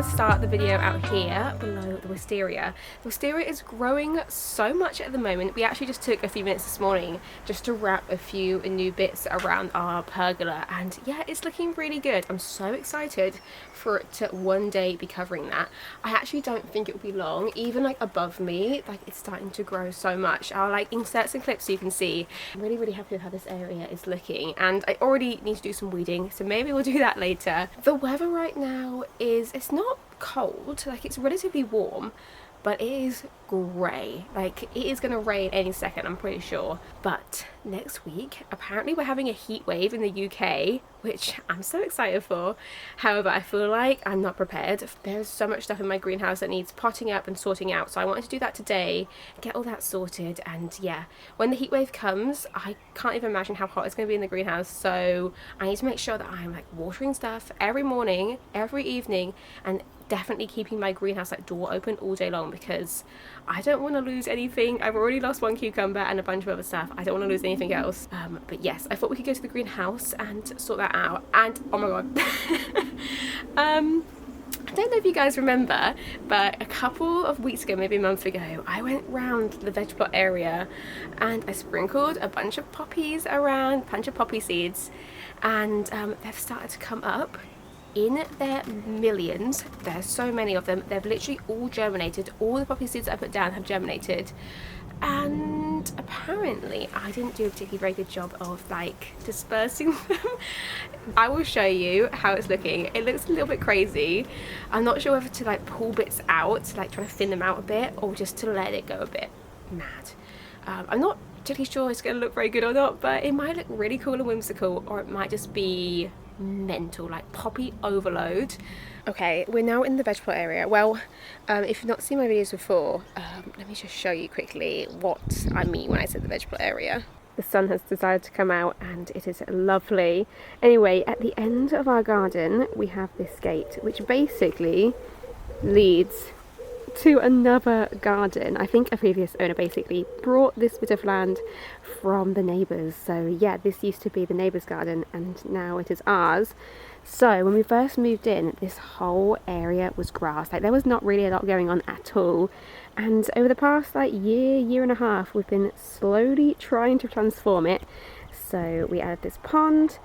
to start the video out here below the wisteria. The wisteria is growing so much at the moment. We actually just took a few minutes this morning just to wrap a few new bits around our pergola, and yeah, it's looking really good. I'm so excited for it to one day be covering that. I actually don't think it will be long. Even like above me, like it's starting to grow so much. I'll like insert some clips so you can see. I'm really happy with how this area is looking, and I already need to do some weeding, so maybe we'll do that later. The weather right now is, it's not cold, like it's relatively warm, but it is grey. Like it is gonna rain any second, I'm pretty sure. But next week apparently we're having a heat wave in the UK, which I'm so excited for. However, I feel like I'm not prepared. There's so much stuff in my greenhouse that needs potting up and sorting out, so I wanted to do that today, get all that sorted. And yeah, when the heat wave comes, I can't even imagine how hot it's going to be in the greenhouse, so I need to make sure that I'm like watering stuff every morning, every evening, and definitely keeping my greenhouse like door open all day long, because I don't want to lose anything. I've already lost one cucumber and a bunch of other stuff. I don't want to lose anything else. But yes, I thought we could go to the greenhouse and sort that out. And oh my god, I don't know if you guys remember, but a couple of weeks ago, maybe a month ago, I went round the veg plot area and I sprinkled a bunch of poppies around, a bunch of poppy seeds, and they've started to come up in their millions. There's so many of them. They've literally all germinated. All the poppy seeds I put down have germinated, and apparently I didn't do a particularly very good job of like dispersing them. I will show you how it's looking. It looks a little bit crazy. I'm not sure whether to like pull bits out, like try to thin them out a bit, or just to let it go a bit mad. I'm not particularly sure it's going to look very good or not, but it might look really cool and whimsical, or it might just be mental, like poppy overload. Okay, we're now in the veg plot area. Well, if you've not seen my videos before, let me just show you quickly what I mean when I say the veg plot area. The sun has decided to come out and it is lovely. Anyway, at the end of our garden we have this gate which basically leads to another garden. I think a previous owner basically brought this bit of land from the neighbours. So yeah, this used to be the neighbour's garden and now it is ours. So when we first moved in, this whole area was grass. Like there was not really a lot going on at all. And over the past like year and a half, we've been slowly trying to transform it. So we added this pond,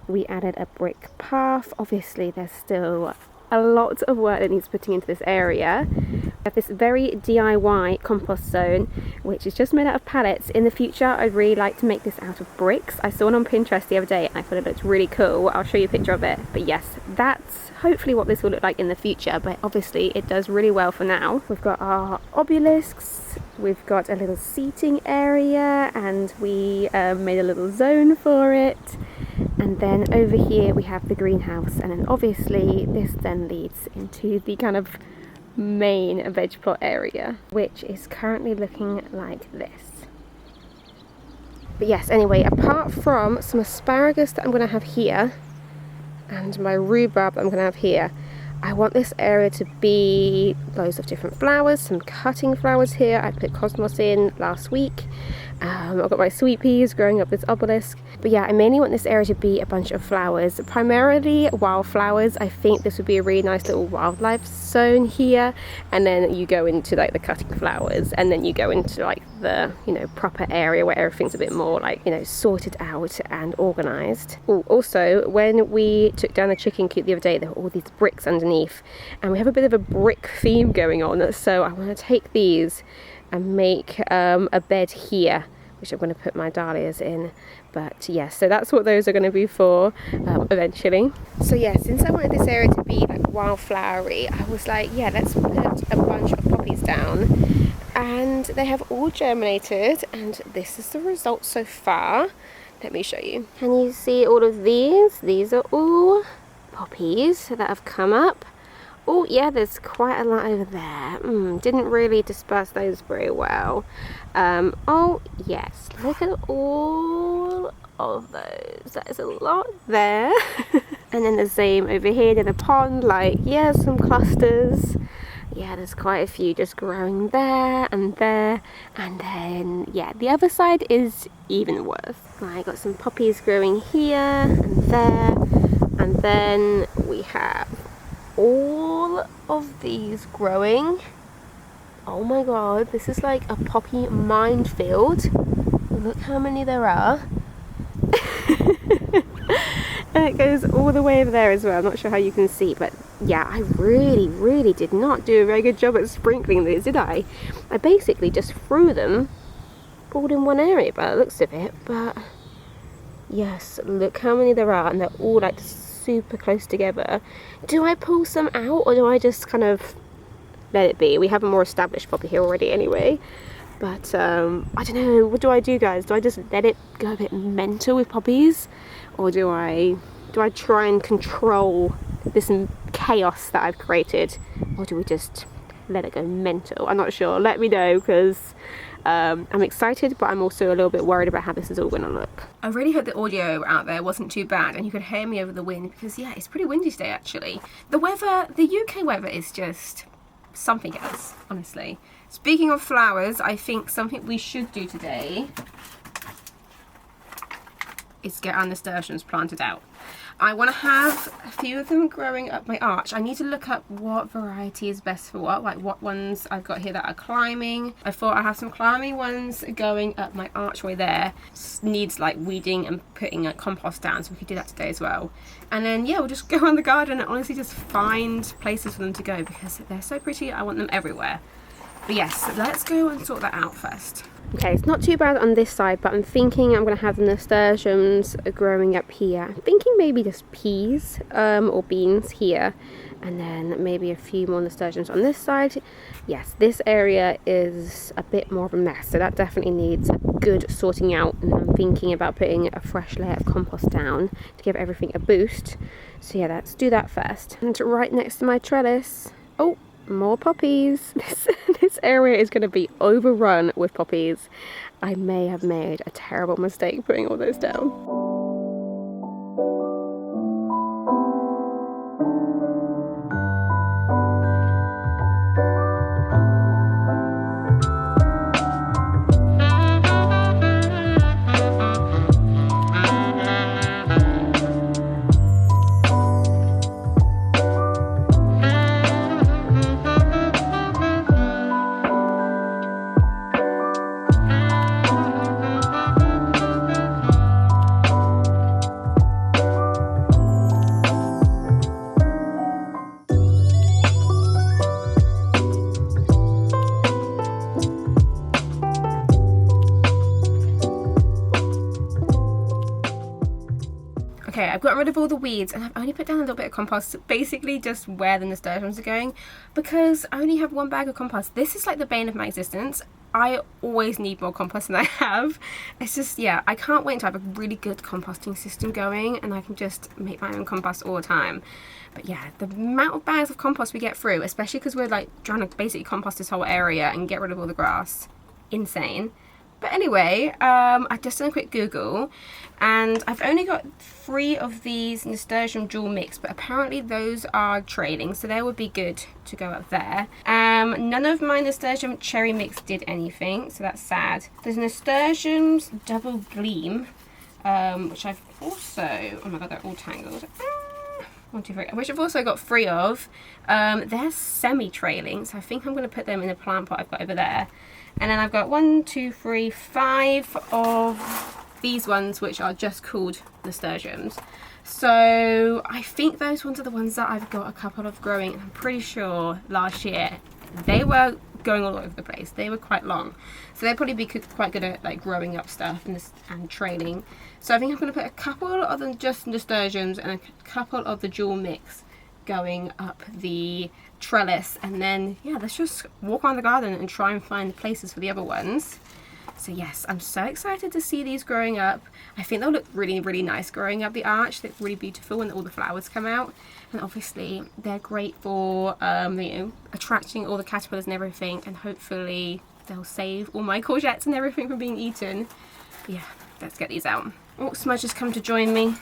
we added a brick path. Obviously there's still a lot of work that needs putting into this area. We have this very DIY compost zone, which is just made out of pallets. In the future, I'd really like to make this out of bricks. I saw one on Pinterest the other day and I thought it looked really cool. I'll show you a picture of it. But yes, that's hopefully what this will look like in the future, but obviously it does really well for now. We've got our obelisks, we've got a little seating area, and we made a little zone for it. And then over here we have the greenhouse, and then obviously this then leads into the kind of main veg plot area, which is currently looking like this. But yes, anyway, apart from some asparagus that I'm going to have here and my rhubarb that I'm going to have here, I want this area to be loads of different flowers, some cutting flowers here. I put cosmos in last week. I've got my sweet peas growing up this obelisk. But yeah, I mainly want this area to be a bunch of flowers, primarily wildflowers. I think this would be a really nice little wildlife zone here. And then you go into like the cutting flowers, and then you go into like the, you know, proper area where everything's a bit more like, you know, sorted out and organized. Oh, also, when we took down the chicken coop the other day, there were all these bricks underneath, and we have a bit of a brick theme going on. So I want to take these and make a bed here, which I'm going to put my dahlias in. But yeah, so that's what those are going to be for eventually. So yeah, since I wanted this area to be like wildflowery, I was like, yeah, let's put a bunch of poppies down. And they have all germinated, and this is the result so far. Let me show you. Can you see all of these? These are all poppies that have come up. Oh yeah, there's quite a lot over there. Didn't really disperse those very well. Oh yes, look at all of those. That is a lot there. And then the same over here in the pond, like, yeah, some clusters. Yeah, there's quite a few just growing there, and then yeah, the other side is even worse. I got some poppies growing here and there, and then we have all of these growing. Oh my god, this is like a poppy minefield. Look how many there are. And it goes all the way over there as well. I'm not sure how you can see, but yeah, I really did not do a very good job at sprinkling these, did I? I basically just threw them all in one area by the looks of it, but yes, look how many there are, and they're all like super close together. Do I pull some out, or do I just kind of let it be? We have a more established poppy here already anyway, but I don't know, what do I do, guys? Do I just let it go a bit mental with poppies, or do I try and control this chaos that I've created, or do we just let it go mental? I'm not sure. Let me know, because I'm excited, but I'm also a little bit worried about how this is all going to look. I really hope the audio out there wasn't too bad and you could hear me over the wind, because yeah, it's pretty windy today actually. The weather, the UK weather is just something else, honestly. Speaking of flowers, I think something we should do today is get our nasturtiums planted out. I want to have a few of them growing up my arch. I need to look up what variety is best for what, like what ones I've got here that are climbing. I thought I have some climbing ones going up my archway there. Needs like weeding and putting a compost down, so we could do that today as well. And then yeah, we'll just go around the garden and honestly just find places for them to go, because they're so pretty. I want them everywhere. But yes, let's go and sort that out first. Okay, it's not too bad on this side, but I'm thinking I'm going to have the nasturtiums growing up here. I'm thinking maybe just peas or beans here, and then maybe a few more nasturtiums on this side. Yes, this area is a bit more of a mess, so that definitely needs a good sorting out, and I'm thinking about putting a fresh layer of compost down to give everything a boost. So yeah, let's do that first. And right next to my trellis, oh, more poppies. This area is going to be overrun with poppies. I may have made a terrible mistake putting all those down. Okay, I've gotten rid of all the weeds and I've only put down a little bit of compost, basically just where the nasturtiums are going, because I only have one bag of compost. This is like the bane of my existence. I always need more compost than I have. It's just, yeah, I can't wait to have a really good composting system going and I can just make my own compost all the time. But yeah, the amount of bags of compost we get through, especially because we're like trying to basically compost this whole area and get rid of all the grass, insane. But anyway, I've just done a quick Google and I've only got 3 of these nasturtium dual mix, but apparently those are trailing, so they would be good to go up there. None of my nasturtium cherry mix did anything, so that's sad. There's nasturtiums double gleam, which I've also, oh my god, they're all tangled. 1, 2, 3, which I've also got 3 of. They're semi-trailing, so I think I'm going to put them in a plant pot I've got over there. And then I've got 1, 2, 3, 5 of these ones, which are just called nasturtiums. So I think those ones are the ones that I've got a couple of growing. I'm pretty sure last year they were going all over the place. They were quite long, so they'd probably be quite good at like growing up stuff and trailing. So I think I'm going to put a couple of them just nasturtiums and a couple of the dual mix going up the trellis, and then yeah, let's just walk around the garden and try and find places for the other ones. So yes, I'm so excited to see these growing up. I think they'll look really nice growing up the arch. They look really beautiful when all the flowers come out, and obviously they're great for you know, attracting all the caterpillars and everything, and hopefully they'll save all my courgettes and everything from being eaten. But yeah, let's get these out. Oh, Smudge has come to join me.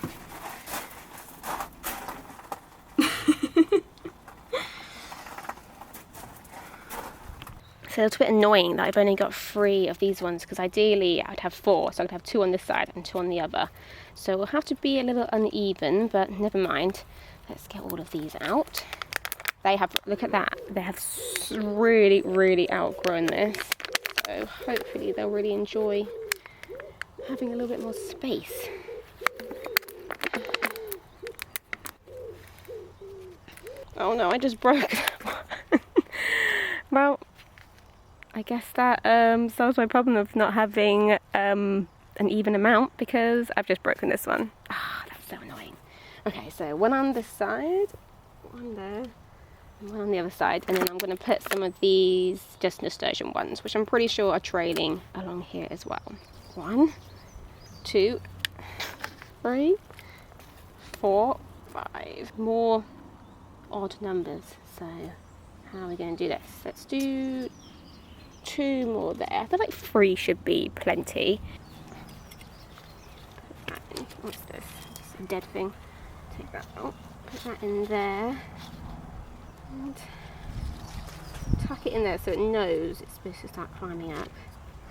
So it's a bit annoying that I've only got 3 of these ones, because ideally I'd have 4, so I'd have 2 on this side and 2 on the other. So we'll have to be a little uneven, but never mind. Let's get all of these out. they have, look at that, they have really, really outgrown this. So hopefully they'll really enjoy having a little bit more space. Oh no, I just broke that one. Well, I guess that solves my problem of not having an even amount, because I've just broken this one. Ah, that's so annoying. Okay, so one on this side, one there, and one on the other side, and then I'm going to put some of these just nasturtium ones, which I'm pretty sure are trailing along here as well. 1, 2, 3, 4, 5. More odd numbers. So how are we going to do this? Let's do 2 more there. I feel like 3 should be plenty. What's this? Just a dead thing. Take that out. Put that in there. And tuck it in there so it knows it's supposed to start climbing up.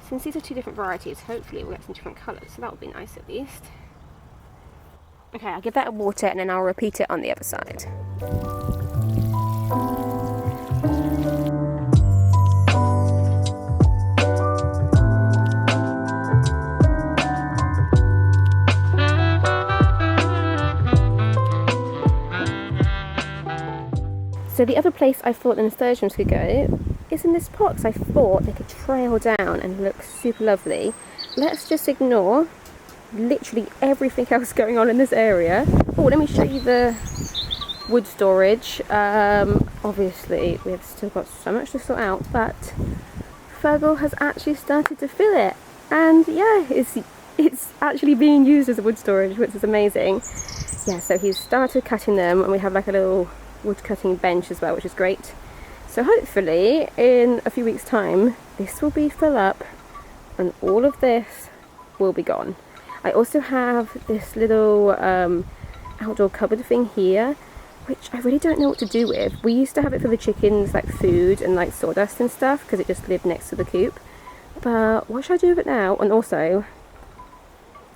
Since these are 2 different varieties, hopefully we'll get some different colours, so that would be nice at least. Okay, I'll give that a water and then I'll repeat it on the other side. So the other place I thought the nasturtiums could go is in this pot, because I thought they could trail down and look super lovely. Let's just ignore literally everything else going on in this area. Oh, let me show you the wood storage. Obviously we've still got so much to sort out, but Fergal has actually started to fill it, and yeah, it's actually being used as a wood storage, which is amazing. Yeah, so he's started cutting them, and we have like a little wood cutting bench as well, which is great. So hopefully in a few weeks time this will be full up and all of this will be gone. I also have this little outdoor cupboard thing here, which I really don't know what to do with. We used to have it for the chickens, like food and like sawdust and stuff, because it just lived next to the coop. But what should I do with it now? And also,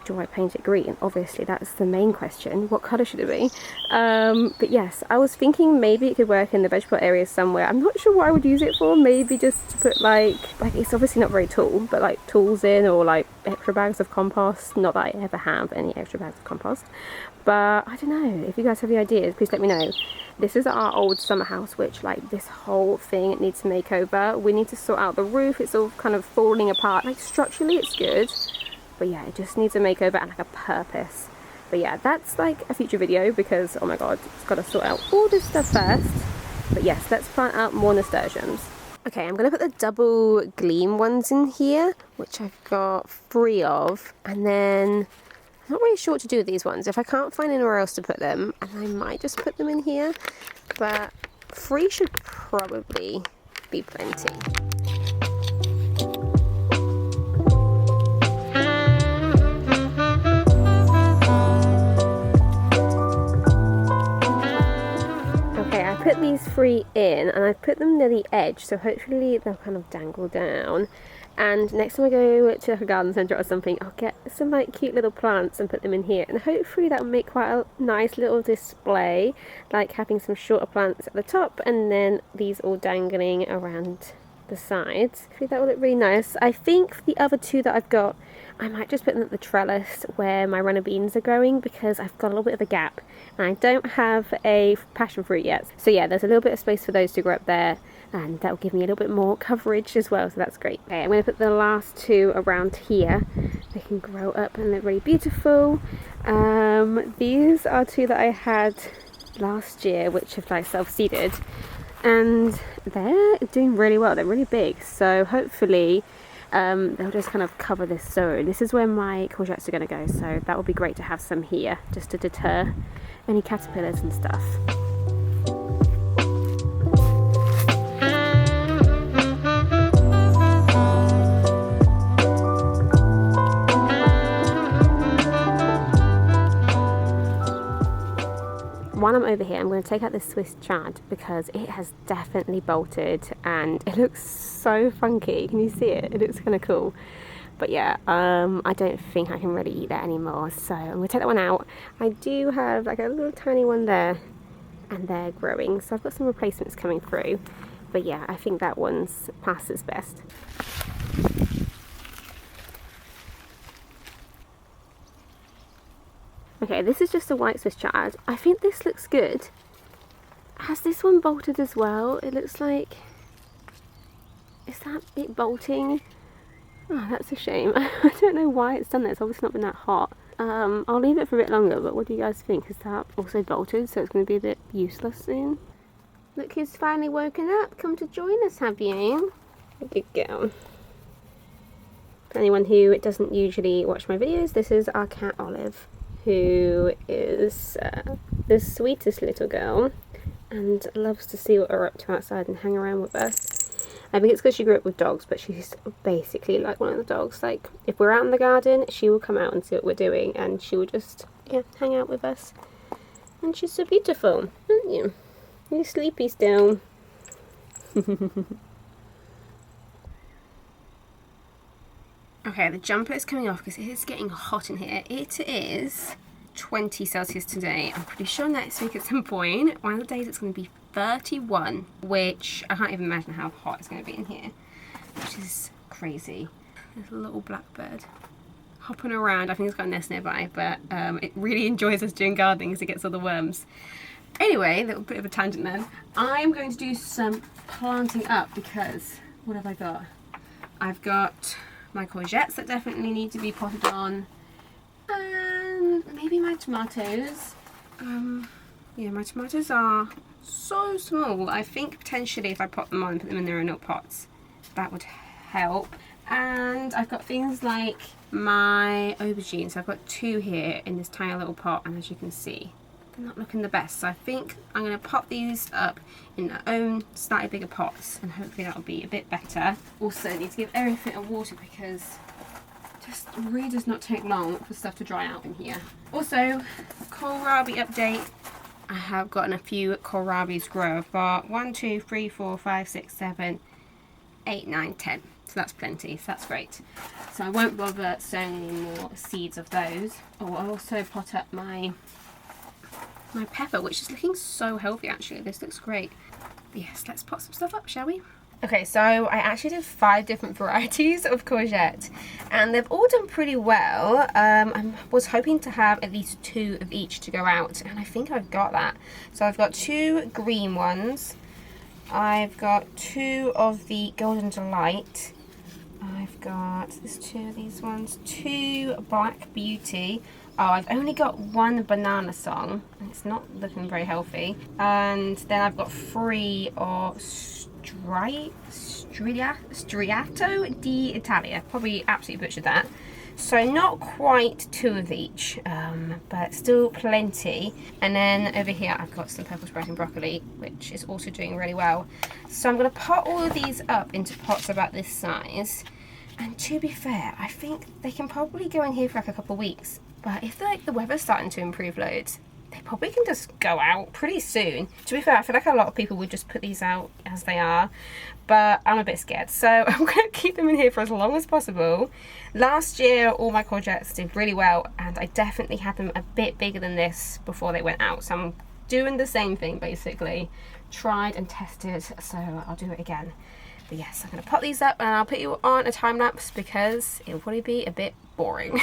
do I paint it green? Obviously that's the main question. What colour should it be? But yes, I was thinking maybe it could work in the veg plot area somewhere. I'm not sure what I would use it for. Maybe just to put like it's obviously not very tall, but like tools in, or like extra bags of compost. Not that I ever have any extra bags of compost, but I don't know. If you guys have any ideas, please let me know. This is our old summer house, which like this whole thing needs a makeover. We need to sort out the roof. It's all kind of falling apart. Like structurally it's good, but yeah, it just needs a makeover and like a purpose. But yeah, that's like a future video, because oh my god, it's got to sort out all this stuff first. But yes, let's plant out more nasturtiums. Okay, I'm going to put the double gleam ones in here, which I've got 3 of. And then I'm not really sure what to do with these ones. If I can't find anywhere else to put them, and I might just put them in here. But 3 should probably be plenty. Put these 3 in, and I've put them near the edge, so hopefully they'll kind of dangle down. And next time I go to a garden centre or something, I'll get some like cute little plants and put them in here, and hopefully that'll make quite a nice little display, like having some shorter plants at the top and then these all dangling around the sides. I think that will look really nice. I think for the other 2 that I've got, I might just put them at the trellis where my runner beans are growing, because I've got a little bit of a gap and I don't have a passion fruit yet. So yeah, there's a little bit of space for those to grow up there, and that will give me a little bit more coverage as well, so that's great. Okay, I'm going to put the last 2 around here. They can grow up and look really beautiful. These are 2 that I had last year, which have like self-seeded, and they're doing really well. They're really big, so hopefully they'll just kind of cover this zone. This is where my courgettes are going to go, so that would be great to have some here, just to deter any caterpillars and stuff. While I'm over here, I'm going to take out this Swiss chard, because it has definitely bolted and it looks so funky. Can you see it? It looks kind of cool. But yeah, I don't think I can really eat that anymore, so I'm going to take that one out. I do have like a little tiny one there, and they're growing. So I've got some replacements coming through. But yeah, I think that one's passes best. Okay, this is just a white Swiss chard. I think this looks good. Has this one bolted as well? It looks like... Is that it bolting? Oh, that's a shame. I don't know why it's done that. It's obviously not been that hot. I'll leave it for a bit longer, but what do you guys think? Is that also bolted, so it's going to be a bit useless soon? Look who's finally woken up. Come to join us, have you? Good girl. For anyone who doesn't usually watch my videos, this is our cat Olive, who is the sweetest little girl and loves to see what we're up to outside and hang around with us. I think it's because she grew up with dogs, but she's basically like one of the dogs. Like, if we're out in the garden, she will come out and see what we're doing, and she will just, yeah, hang out with us. And she's so beautiful, aren't you? You're sleepy still. Okay, the jumper is coming off because it is getting hot in here. It is 20 Celsius today. I'm pretty sure next week at some point, one of the days it's going to be 31, which I can't even imagine how hot it's going to be in here, which is crazy. There's a little blackbird hopping around. I think it's got a nest nearby, but it really enjoys us doing gardening because it gets all the worms. Anyway, a little bit of a tangent then. I'm going to do some planting up because, what have I got? I've got my courgettes that definitely need to be potted on, and maybe my tomatoes. Yeah, my tomatoes are so small. I think potentially if I pot them on and put them in their own pots, that would help. And I've got things like my aubergines. I've got 2 here in this tiny little pot, and as you can see, they're not looking the best. So I think I'm going to pop these up in their own slightly bigger pots, and hopefully that'll be a bit better. Also need to give everything a water because it just really does not take long for stuff to dry out in here. Also, kohlrabi update. I have gotten a few kohlrabis grow. I've got 1, 2, 3, 4, 5, 6, 7, 8, 9, 10. So that's plenty, so that's great. So I won't bother sowing any more seeds of those. Oh, I'll also pot up my pepper, which is looking so healthy actually. This looks great. Yes, let's pot some stuff up, shall we? Okay, so I actually did 5 different varieties of courgette, and they've all done pretty well. I was hoping to have at least 2 of each to go out, and I think I've got that. So I've got 2 green ones. I've got 2 of the Golden Delight. I've got, there's 2 of these ones, 2 Black Beauty. Oh, I've only got 1 banana song, and it's not looking very healthy. And then I've got 3 of Striato di Italia. Probably absolutely butchered that. So not quite 2 of each, but still plenty. And then over here I've got some purple sprouting broccoli, which is also doing really well. So I'm going to pot all of these up into pots about this size. And to be fair, I think they can probably go in here for like a couple of weeks. But if the weather's starting to improve loads, they probably can just go out pretty soon. To be fair, I feel like a lot of people would just put these out as they are, but I'm a bit scared. So I'm going to keep them in here for as long as possible. Last year, all my courgettes did really well, and I definitely had them a bit bigger than this before they went out. So I'm doing the same thing, basically. Tried and tested, so I'll do it again. But yes, I'm going to pop these up, and I'll put you on a time lapse because it'll probably be a bit boring.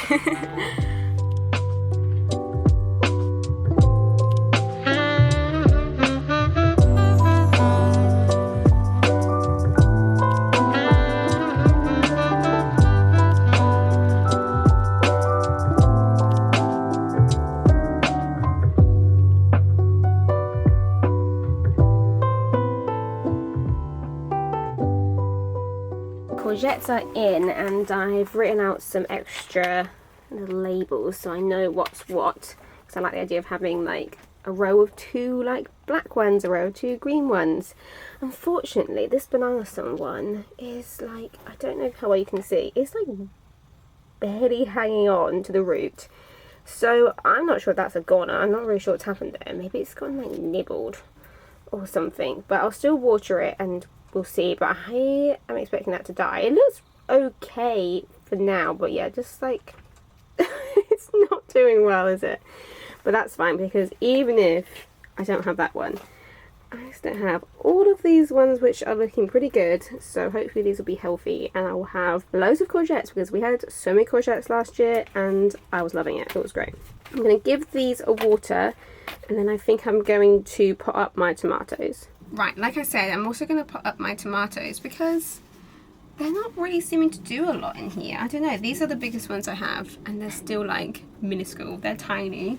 Courgettes are in, and I've written out some extra little labels so I know what's what, because I like the idea of having like a row of 2 like black ones, a row of 2 green ones. Unfortunately, this banana sun one is like, I don't know how well you can see, it's like barely hanging on to the root. So I'm not sure if that's a goner. I'm not really sure what's happened there. Maybe it's gotten like nibbled or something, but I'll still water it and we'll see. But I am expecting that to die. It looks okay for now, but yeah, just like it's not doing well, is it? But that's fine, because even if I don't have that one. I just don't have all of these ones which are looking pretty good, so hopefully these will be healthy, and I will have loads of courgettes because we had so many courgettes last year and I was loving it. It was great. I'm going to give these a water, and then I think I'm going to pot up my tomatoes. Right, like I said, I'm also going to pot up my tomatoes because they're not really seeming to do a lot in here. I don't know, these are the biggest ones I have and they're still like minuscule, they're tiny.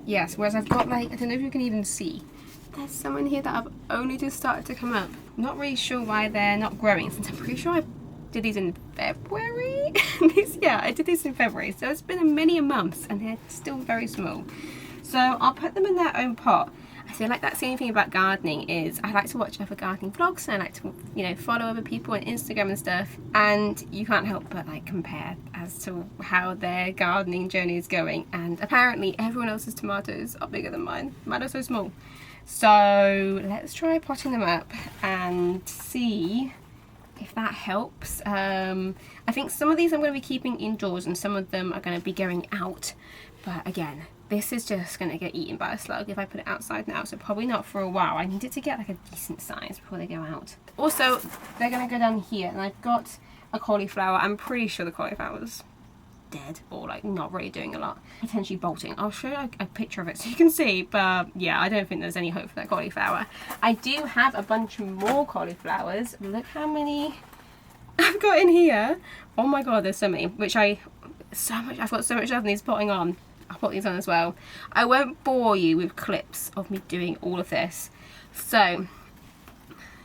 Yes, whereas I've got like, I don't know if you can even see, there's some in here that have only just started to come up. Not really sure why they're not growing, since I'm pretty sure I did these in February. Yeah, I did these in February, so it's been many months and they're still very small. So I'll put them in their own pot. I feel like that's the only thing about gardening is I like to watch other gardening vlogs, and I like to, you know, follow other people on Instagram and stuff, and you can't help but like compare as to how their gardening journey is going, and apparently everyone else's tomatoes are bigger than mine. Mine are so small. So let's try potting them up and see if that helps. I think some of these I'm going to be keeping indoors and some of them are going to be going out, but again, this is just going to get eaten by a slug if I put it outside now, so probably not for a while. I need it to get like a decent size before they go out. Also, they're going to go down here, and I've got a cauliflower. I'm pretty sure the cauliflower's dead or like not really doing a lot, potentially bolting. I'll show you a picture of it so you can see, but yeah, I don't think there's any hope for that cauliflower. I do have a bunch more cauliflowers. Look how many I've got in here. Oh my god, there's so many, which I've got so much stuff needs potting on. I'll put these on as well. I won't bore you with clips of me doing all of this, so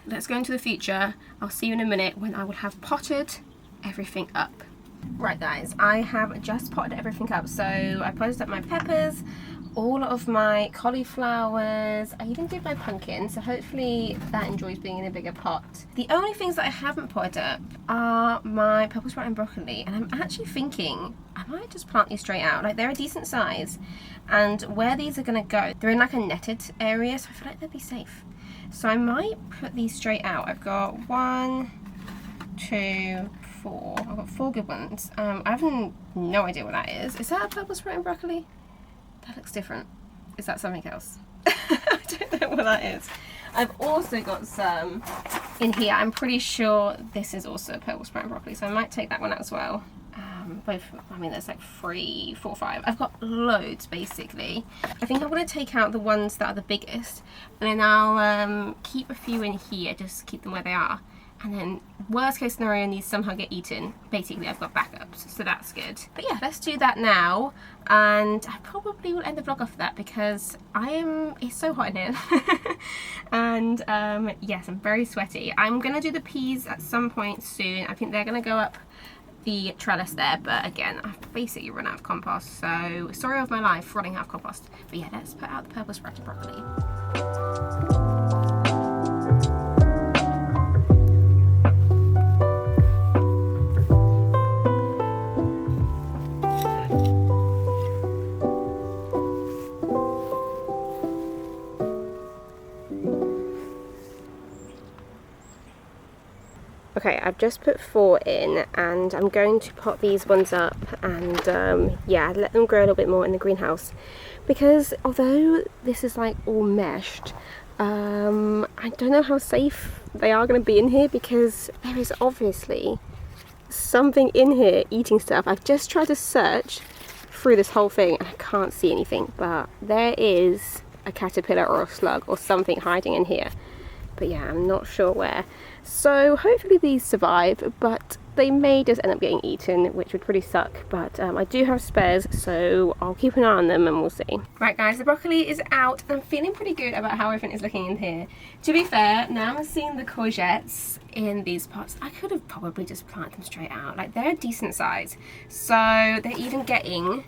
let's go into the future. I'll see you in a minute when I will have potted everything up. Right guys, I have just potted everything up. So I potted up my peppers, all of my cauliflowers, I even did my pumpkin, so hopefully that enjoys being in a bigger pot. The only things that I haven't potted up are my purple sprout and broccoli, and I'm actually thinking I might just plant these straight out. Like, they're a decent size, and where these are going to go, they're in like a netted area, so I feel like they'd be safe. So I might put these straight out. I've got 1, 2, 4. I've got 4 good ones. I have no idea what that is. Is that a purple sprout and broccoli? That looks different. Is that something else? I don't know what that is. I've also got some in here. I'm pretty sure this is also a purple sprout and broccoli, so I might take that one out as well. Both, I mean, there's like 3, 4, 5. I've got loads basically. I think I'm going to take out the ones that are the biggest, and then I'll keep a few in here, just keep them where they are. And then worst case scenario, these somehow get eaten. Basically, I've got backups, so that's good. But yeah, let's do that now. And I probably will end the vlog off of that because it's so hot in here. And yes, I'm very sweaty. I'm gonna do the peas at some point soon. I think they're gonna go up the trellis there, but again, I've basically run out of compost, so story of my life, running out of compost. But yeah, let's put out the purple sprouted broccoli. Okay, I've just put 4 in, and I'm going to pot these ones up and yeah, let them grow a little bit more in the greenhouse, because although this is like all meshed, I don't know how safe they are going to be in here, because there is obviously something in here eating stuff. I've just tried to search through this whole thing and I can't see anything, but there is a caterpillar or a slug or something hiding in here. But yeah, I'm not sure where. So hopefully these survive, but they may just end up getting eaten, which would really suck. But I do have spares, so I'll keep an eye on them and we'll see. Right guys, the broccoli is out. I'm feeling pretty good about how everything is looking in here. To be fair, now I'm seeing the courgettes in these pots. I could have probably just planted them straight out. Like, they're a decent size. So they're even getting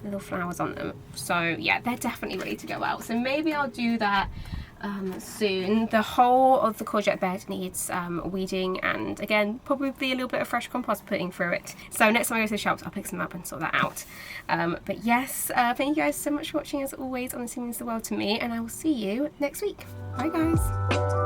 little flowers on them. So yeah, they're definitely ready to go out. So maybe I'll do that soon. The whole of the courgette bed needs weeding, and again, probably a little bit of fresh compost putting through it. So next time I go to the shops, I'll pick some up and sort that out. But yes, thank you guys so much for watching as always on This Means the World to Me, and I will see you next week. Bye guys.